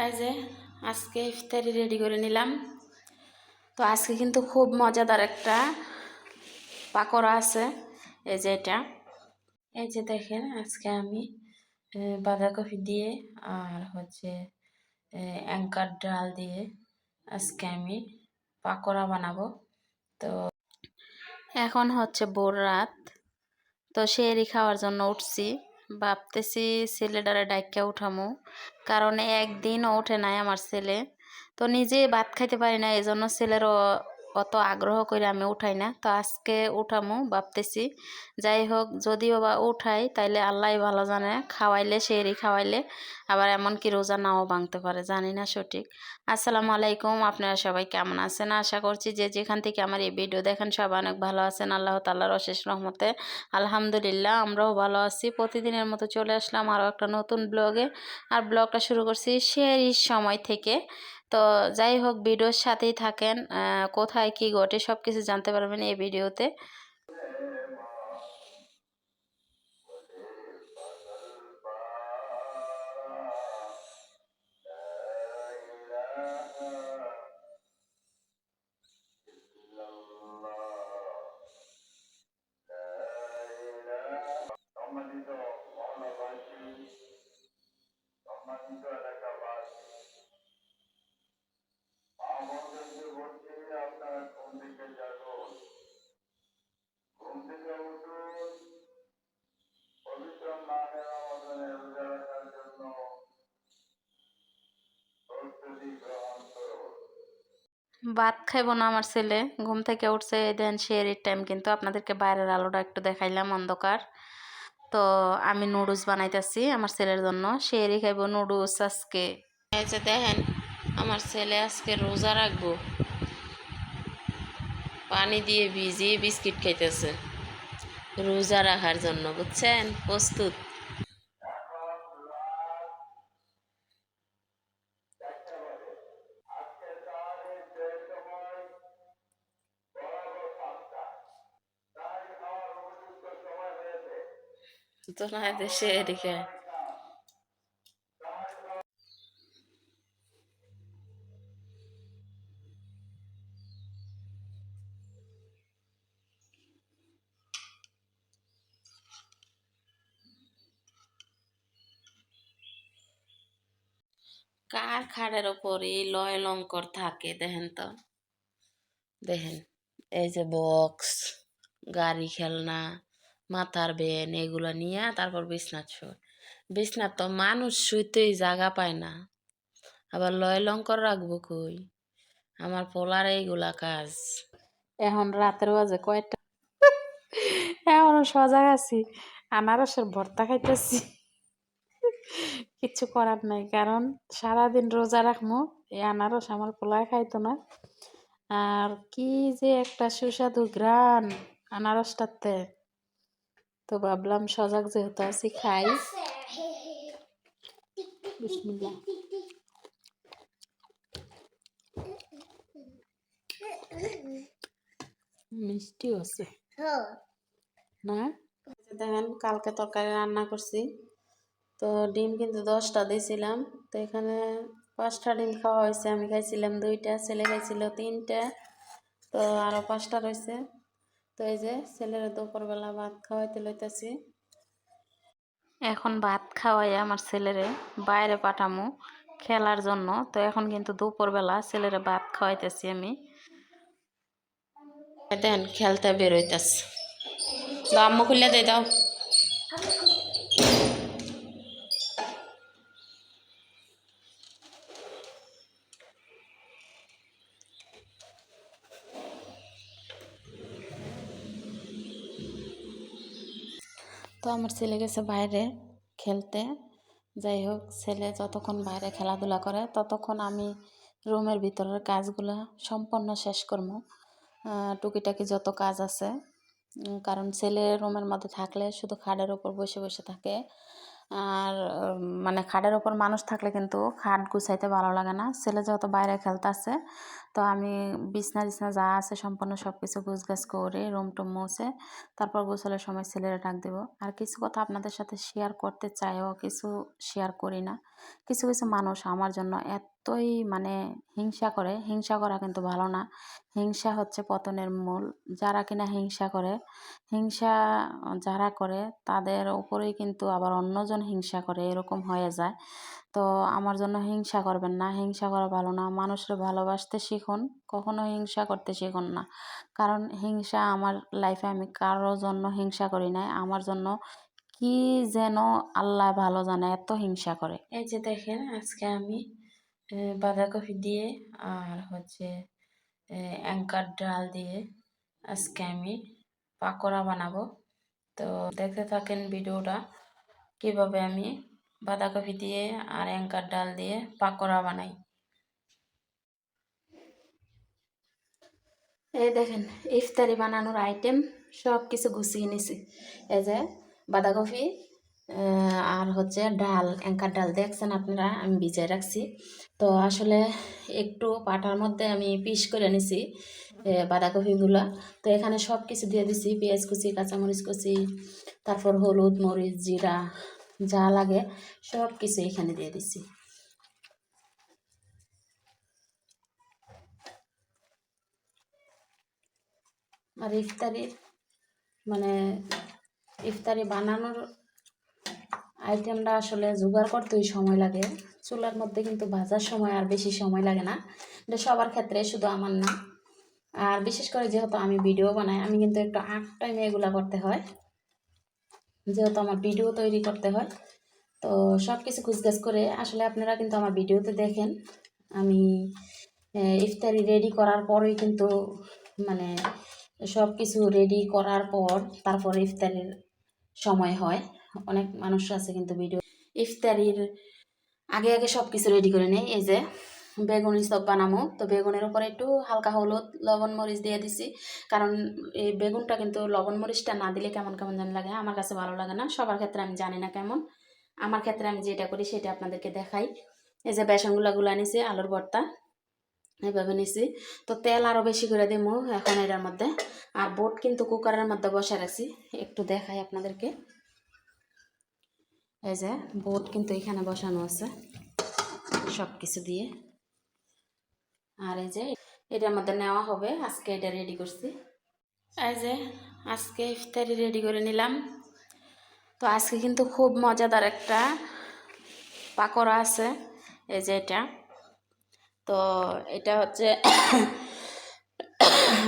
এই যে আজকে ইফতারি রেডি করে নিলাম। তো আজকে কিন্তু খুব মজাদার একটা পাকোড়া আছে। এই যে এটা, এই যে দেখেন, আজকে আমি বাঁধাকপি দিয়ে আর হচ্ছে অ্যাঙ্কার ডাল দিয়ে আজকে আমি পাকোড়া বানাবো। তো এখন হচ্ছে ভোর রাত, তো সেহরি খাওয়ার জন্য উঠছি। ভাবতেছি ছেলেটারে ডাইক্কা উঠামো, কারণ একদিনও ওঠে নাই আমার ছেলে। তো নিজে ভাত খাইতে পারি না, এই জন্য ছেলেরও অত আগ্রহ করে আমি উঠাই না। তো আজকে উঠামো ভাবতেছি। যাই হোক, যদিও বা উঠাই তাইলে আল্লাহ ভালো জানে, খাওয়াইলে সেহরি খাওয়াইলে আবার এমনকি রোজা নাও ভাঙতে পারে, জানি না সঠিক। আসসালামু আলাইকুম, আপনারা সবাই কেমন আছেন? আশা করছি যে যেখান থেকে আমার এই ভিডিও দেখেন সবাই অনেক ভালো আছেন, আল্লাহ তাআলার অশেষ রহমতে। আলহামদুলিল্লাহ, আমরাও ভালো আছি। প্রতিদিনের মতো চলে আসলাম আরও একটা নতুন ব্লগে। আর ব্লগটা শুরু করছি সেহরির সময় থেকে। তো যাই হোক, ভিডিওর সাথেই থাকেন, কোথায় কি ঘটে সব কিছু জানতে পারবেন এই ভিডিওতে। ভাত খাইব না আমার ছেলে, ঘুম থেকে উঠছে। দেন সেহরির টাইম, কিন্তু আপনাদেরকে বাইরের আলোটা একটু দেখাইলাম, অন্ধকার। তো আমি নুডলস বানাইতেছি আমার ছেলের জন্য, সেহরি খাইব নুডলস আজকে। এই যে দেখেন, আমার ছেলে আজকে রোজা রাখবো, পানি দিয়ে ভিজিয়ে বিস্কিট খাইতেছে রোজা রাখার জন্য, বুঝছেন? প্রস্তুত। তো না দেশে এদিকে কার খাড়ের ওপর এই লয় লঙ্কর থাকে দেখেন তো, দেখেন। এই যে বক্স, গাড়ি, খেলনা, মাথার বেন, এগুলা নিয়ে তারপর বিছনাত শোয়। বিছনাত তো মানুষ শুইতেই জায়গা পায় না, আবার লয় লঙ্কর রাখবো কই? আমার পোলার এইগুলা কাজ। এখন রাতের বাজে কয়টা, এখনো সজাগ আছি, আনারসের ভর্তা খাইতেছি। কিচ্ছু করার নাই, কারণ সারাদিন রোজা রাখবো, এই আনারস আমার পোলায় খাইতো না। আর কি যে একটা সুস্বাদু ঘ্রাণ আনারসটাতে, তো ভাবলাম সজাগ যেহেতু আছি খাই। বিসমিল্লাহ। মিষ্টি আছে না? দেখেন, কালকে তরকারি রান্না করছি। তো ডিম কিন্তু 10টা দিয়েছিলাম, তো এখানে 5টা ডিম খাওয়া হয়েছে। আমি খাইছিলাম 2টা, ছেলে খাইছিল 3টা, তো আরও 5টা রয়েছে। তো এই যে ছেলের দুপুরবেলা ভাত খাওয়াইতে লইতেছি। এখন ভাত খাওয়াই আমার ছেলেরে বাইরে পাঠামো খেলার জন্য। তো এখন কিন্তু দুপুরবেলা ছেলেরে ভাত খাওয়াইতেছি আমি। দেন খেলতে বেরোইতেছে, আম্মু খুলে দিয়ে দাও। তো আমার ছেলে গেছে বাইরে খেলতে। যাই হোক, ছেলে যতক্ষণ বাইরে খেলাধুলা করে ততক্ষণ আমি রুমের ভিতরের কাজগুলো সম্পূর্ণ শেষ করবো, টুকিটাকি যত কাজ আছে। কারণ ছেলে রুমের মধ্যে থাকলে শুধু খাটের ওপর বসে বসে থাকে, আর মানে খাটের ওপর মানুষ থাকলে কিন্তু খাট গুছাইতে ভালো লাগে না। ছেলে যেহেতু বাইরে খেলতেছে, তো আমি বিছনা টিছনা যা আছে সম্পূর্ণ সব কিছু গুছগাছ করে রুম টুম মুছে তারপর গোসলের সময় ছেলেরা ডাক দেব। আর কিছু কথা আপনাদের সাথে শেয়ার করতে চাইও কিছু শেয়ার করি না। কিছু কিছু মানুষ আমার জন্য এতই মানে হিংসা করে, হিংসা করা কিন্তু ভালো না। হিংসা হচ্ছে পতনের মূল। যারা কিনা হিংসা করে, হিংসা যারা করে তাদের উপরেই কিন্তু আবার অন্যজন হিংসা করে, এরকম হয়ে যায়। তো আমার জন্য হিংসা করবেন না, হিংসা করা ভালো না। মানুষের ভালোবাসতে শিখুন, কখনো হিংসা করতে শিখুন না। কারণ হিংসা আমার লাইফে আমি কারোর জন্য হিংসা করি নাই, আমার জন্য কি যেন আল্লাহ ভালো জানে এত হিংসা করে। এই যে দেখেন আজকে আমি বাঁধাকপি দিয়ে আর হচ্ছে অ্যাঙ্কার ডাল দিয়ে আজকে আমি পাকোড়া বানাবো। তো দেখতে থাকেন ভিডিওটা, কিভাবে আমি বাঁধাকপি দিয়ে আর অ্যাঙ্কার ডাল দিয়ে পাকোড়া বানাই। এই দেখেন ইফতারি বানানোর আইটেম সব কিছু গুছিয়ে নিছি। এই যে বাঁধাকপি আর হচ্ছে ডাল, অ্যাঙ্কার ডাল দেখছেন আপনারা আমি ভিজিয়ে রাখছি। তো আসলে একটু পাটার মধ্যে আমি পিস করে নিছি বাঁধাকপিগুলো। তো এখানে সব কিছু দিয়ে দিছি, পেঁয়াজ কুচি, কাঁচামরিচ কুচি, তারপর হলুদ মরিচ জিরা যা লাগে সব কিছু এখানে দিয়ে দিছি। আর ইফতারির মানে ইফতারি বানানোর আইটেমটা আসলে জোগাড় করতেই সময় লাগে। চুলার মধ্যে কিন্তু ভাজার সময় আর বেশি সময় লাগে না, এটা সবার ক্ষেত্রে, শুধু আমার না। আর বিশেষ করে যেহেতু আমি ভিডিও বানাই, আমি কিন্তু একটু আগ টাইমে এগুলা করতে হয়, যেহেতু আমার ভিডিও তৈরি করতে হয়। তো সব কিছু গুছগাছ করে আসলে আপনারা কিন্তু আমার ভিডিওতে দেখেন আমি ইফতারি রেডি করার পরেই কিন্তু মানে সব কিছু রেডি করার পর তারপর ইফতারির সময় হয়। অনেক মানুষ আছে কিন্তু ভিডিও ইফতারির আগে আগে সব কিছু রেডি করে নেই। এই যে বেগুনি চপ বানাবো, তো বেগুনের উপরে একটু হালকা হলুদ লবণ মরিচ দিয়ে দিছি, কারণ এই বেগুনটা কিন্তু লবণ মরিচটা না দিলে কেমন কেমন জানি লাগে, আমার কাছে ভালো লাগে না। সবার ক্ষেত্রে আমি জানি না কেমন, আমার ক্ষেত্রে আমি যেটা করি সেটা আপনাদেরকে দেখাই। এই যে বেসনগুলা গুলা নিছি, আলুর ভর্তা এইভাবে নিছি। তো তেল আরও বেশি করে দেবো এখন এটার মধ্যে। আর বোট কিন্তু কুকারের মধ্যে বসে রাখছি, একটু দেখাই আপনাদেরকে। এই যে বোট কিন্তু এখানে বসানো আছে সব কিছু দিয়ে। আর এই যে এটার মধ্যে নেওয়া হবে, আজকে এটা রেডি করছি। এই যে আজকে ইফতারি রেডি করে নিলাম। তো আজকে কিন্তু খুব মজাদার একটা পাকোড়া আছে, এই যে এটা। তো এটা হচ্ছে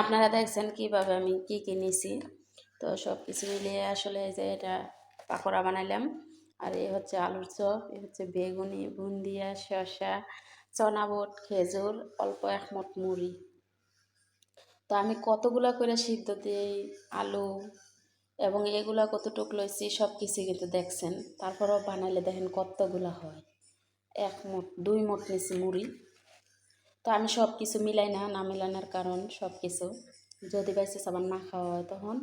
আপনারা দেখছেন কিভাবে আমি কি কি নিছি। তো সব কিছু মিলিয়ে আসলে এই যে এটা পাকোড়া বানাইলাম। আর এই হচ্ছে আলুর চপ, এই হচ্ছে বেগুনি, বুন্দিয়া, শসা, চনা বুট, খেজুর, অল্প এক মুঠ মুড়ি। তো আমি কতগুলা করে সিদ্ধ দিই আলু এবং এগুলা কতটুক লইছি সব কিছু কিন্তু দেখছেন। তারপরেও বানাইলে দেখেন কতগুলা হয়। এক মুঠ 2 মুঠ নিছি মুড়ি। তো আমি সব কিছু মিলাই না, না মিলানোর কারণ সব কিছু যদি বাইসে আবার না খাওয়া হয় তখন,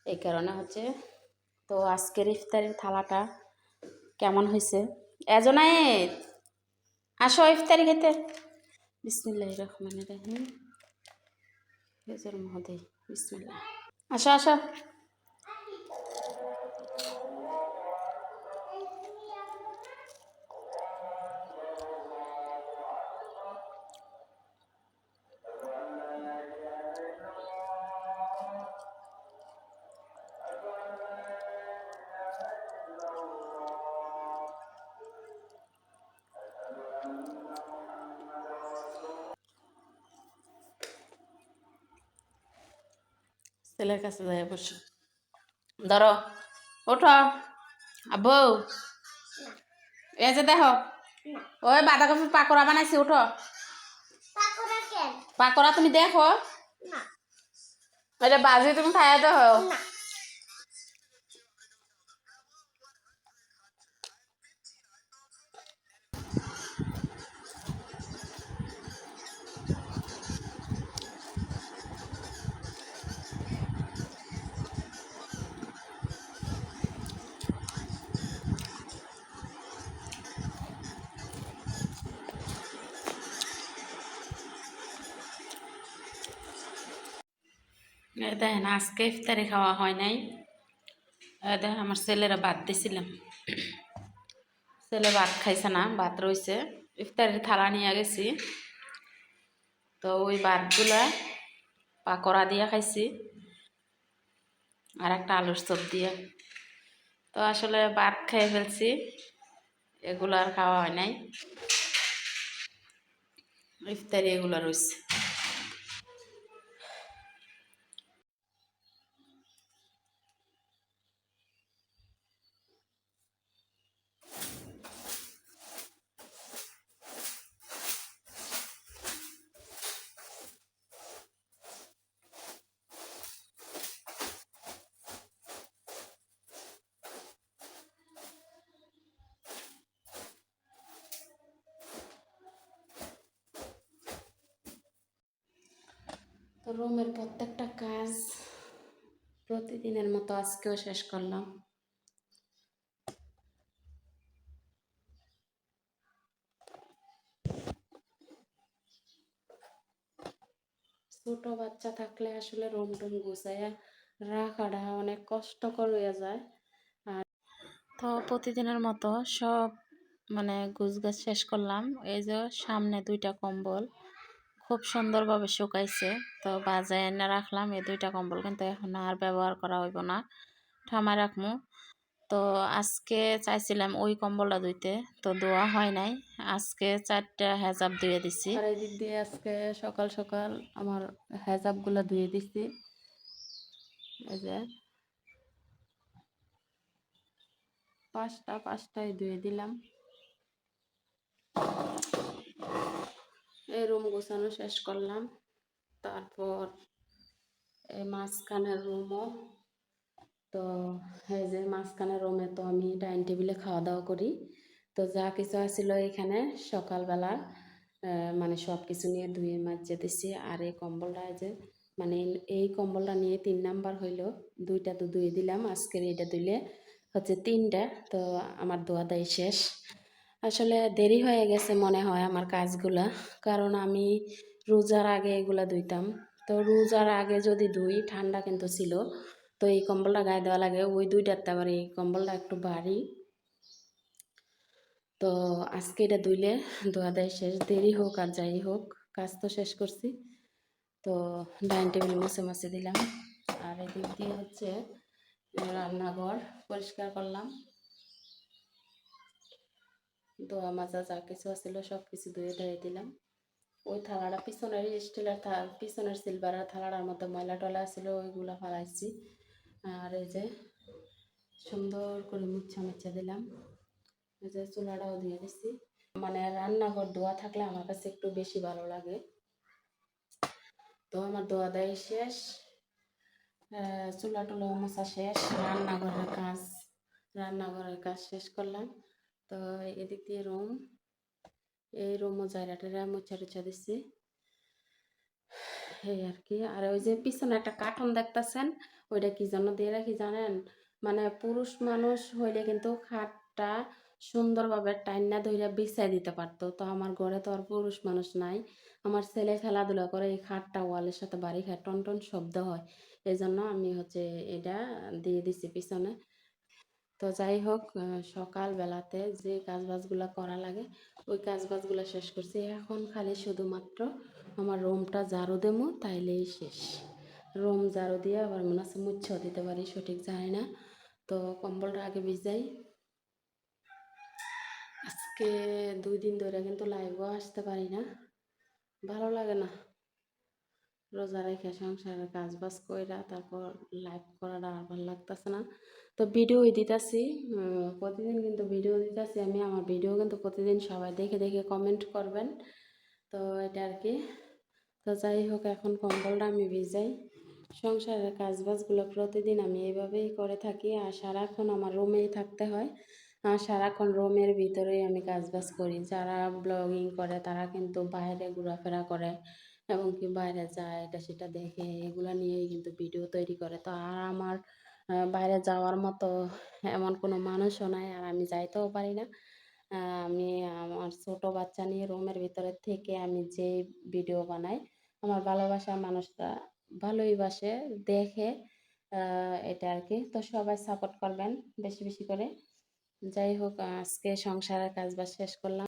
এই কারণে হচ্ছে। তো আজকের ইফতারির থালাটা কেমন হয়েছে, এজনায়েত আসো ইফতারি খেতে। বিসমিল্লাহির রহমানির রহিম, হেজর মহোদয় বিসমিল্লাহ, আসো আসো। ছেলের কাছে যাই বসো, ধরো ওঠো আব্বু। এই যে দেখো ওই বাঁধাকপি পাকোড়া বানাইছি, উঠো। পাকোড়া তুমি দেখো, এটা বাজি তুমি খাইয়া দেখো। এই দেখেন আজকে ইফতারি খাওয়া হয় নাই। দেখেন আমার ছেলেরা ভাত দিছিলাম, ছেলে ভাত খাইছে না, ভাত রয়েছে, ইফতারির থালা নিয়ে গেছি। তো ওই ভাতগুলা পাকোড়া দিয়ে খাইছি আর একটা আলুর চপ দিয়ে। তো আসলে ভাত খেয়ে ফেলছি, এগুলো আর খাওয়া হয় নাই, ইফতারি এগুলো রয়েছে। তো রুমের প্রত্যেকটা কাজ প্রতিদিনের মতো আজকেও শেষ করলাম। ছোট বাচ্চা থাকলে আসলে রুম টুম গুছাইয়া রাখাটা অনেক কষ্টকর হয়ে যায়। আর তো প্রতিদিনের মতো সব মানে গুছগাছ শেষ করলাম। এই যে সামনে দুইটা কম্বল খুব সুন্দরভাবে শুকাইছে, তো বাজায় এনে রাখলাম। এই দুইটা কম্বল কিন্তু এখন আর ব্যবহার করা হইব না, ঠামায় রাখবো। তো আজকে চাইছিলাম ওই কম্বলটা ধুইতে, তো ধোয়া হয় নাই। আজকে 4টা হেজাব ধুয়ে দিছি। আর এই দিক দিয়ে আজকে সকাল সকাল আমার হেজাবগুলো ধুয়ে দিছি। এই যে পাঁচটায় ধুয়ে দিলাম। এই রুম গোছানো শেষ করলাম। তারপর এই মাঝখানের রুমও, তো এই যে মাঝখানের রুমে তো আমি ডাইনিং টেবিলে খাওয়া দাওয়া করি। তো যা কিছু আছিল এখানে সকালবেলা মানে সব কিছু নিয়ে ধুয়ে মাজিয়ে দিছি। আর এই কম্বলটা যে মানে এই কম্বলটা নিয়ে 3 নাম্বার হইলো, 2টা তো ধুয়ে দিলাম, আজকের এইটা ধুইলে হচ্ছে 3টা। তো আমার ধোয়া দায় শেষ। আসলে দেরি হয়ে গেছে মনে হয় আমার কাজগুলা, কারণ আমি রোজার আগে এগুলা ধুইতাম। তো রোজার আগে যদি ধুই, ঠান্ডা কিন্তু ছিল, তো এই কম্বলটা গায়ে দেওয়া লাগে। ওই 2টাতে আবার এই কম্বলটা একটু ভারী। তো আজকে এটা ধুইলে ধোয়া দেয় শেষ। দেরি হোক আর যাই হোক, কাজ তো শেষ করছি। তো ডাইনিং টেবিল মুছে দিলাম। আর এদিক দিয়ে হচ্ছে রান্নাঘর পরিষ্কার করলাম। ধোয়া মাজা যা কিছু আছিল সব কিছু ধুয়ে ধুয়ে দিলাম। ওই থালাটা পিছনের স্টিলের পিছনের সিলভারের থালাটার মধ্যে ময়লা টলা ছিল, ওইগুলো ফালাইছি। আর এই যে সুন্দর করে মুছা দিলাম। এই যে চুলাটাও দিয়ে দিছি। মানে রান্নাঘর ধোয়া থাকলে আমার কাছে একটু বেশি ভালো লাগে। তো আমার ধোয়া দেয় শেষ, চুলা টুলা মোছা শেষ, রান্নাঘরের কাজ শেষ করলাম। তো এদিক দিয়ে এই রুমও জায়গাটা মোছা টোছা দিচ্ছি, এই আর কি। আর ওই যে পিছনে একটা কার্টন দেখতেছেন, ওইটা কি জন্য দিয়ে রাখি জানেন? মানে পুরুষ মানুষ হইলে কিন্তু খাটটা সুন্দরভাবে টাইনা ধইরা বিছাই দিতে পারতো। তো আমার ঘরে তো আর পুরুষ মানুষ নাই। আমার ছেলে খেলাধুলা করে, এই খাটটা ওয়ালের সাথে বাড়ি খায়, টন টন শব্দ হয়। এই জন্য আমি হচ্ছে এটা দিয়ে দিছি পিছনে। তো যাই হোক, সকালবেলাতে যে কাজবাজগুলো করা লাগে ওই কাজবাজগুলো শেষ করছি। এখন খালি শুধুমাত্র আমার রুমটা ঝাড়ু দেবো, তাইলেই শেষ। রুম ঝাড়ু দিয়ে আবার মনে হচ্ছে মুছেও দিতে পারি, সঠিক জানি না। তো কম্বলটা আগে ভিজাই। আজকে 2 দিন ধরে কিন্তু লাইভও আসতে পারি না, ভালো লাগে না। রোজা রেখে সংসারের কাজ বাজ কইরা তারপর লাইভ করাটা আর ভালো লাগতেছে না। তো ভিডিও দিতেছি, প্রতিদিন কিন্তু ভিডিও দিতেছি আমি। আমার ভিডিও কিন্তু প্রতিদিন সবাই দেখে দেখে কমেন্ট করবেন। তো এটা আর কি। তো যাই হোক, এখন কম্বলটা আমি ভিজাই। সংসারের কাজ বাজগুলো প্রতিদিন আমি এইভাবেই করে থাকি। আর সারাক্ষণ আমার রুমেই থাকতে হয়, আর সারাক্ষণ রুমের ভিতরেই আমি কাজ বাজ করি। যারা ব্লগিং করে তারা কিন্তু বাইরে ঘোরাফেরা করে, এমনকি বাইরে যায়, এটা সেটা দেখে, এগুলা নিয়েই কিন্তু ভিডিও তৈরি করে। তো আর আমার বাইরে যাওয়ার মতো এমন কোনো মানুষও নাই, আর আমি যাইতেও পারি না। আমি আমার ছোট বাচ্চা নিয়ে রুমের ভিতরে থেকে আমি যে ভিডিও বানাই, আমার ভালোবাসার মানুষরা ভালোই বাসে দেখে, এটা আর কি। তো সবাই সাপোর্ট করবেন বেশি বেশি করে। যাই হোক, আজকে সংসারের কাজ বাজ শেষ করলাম।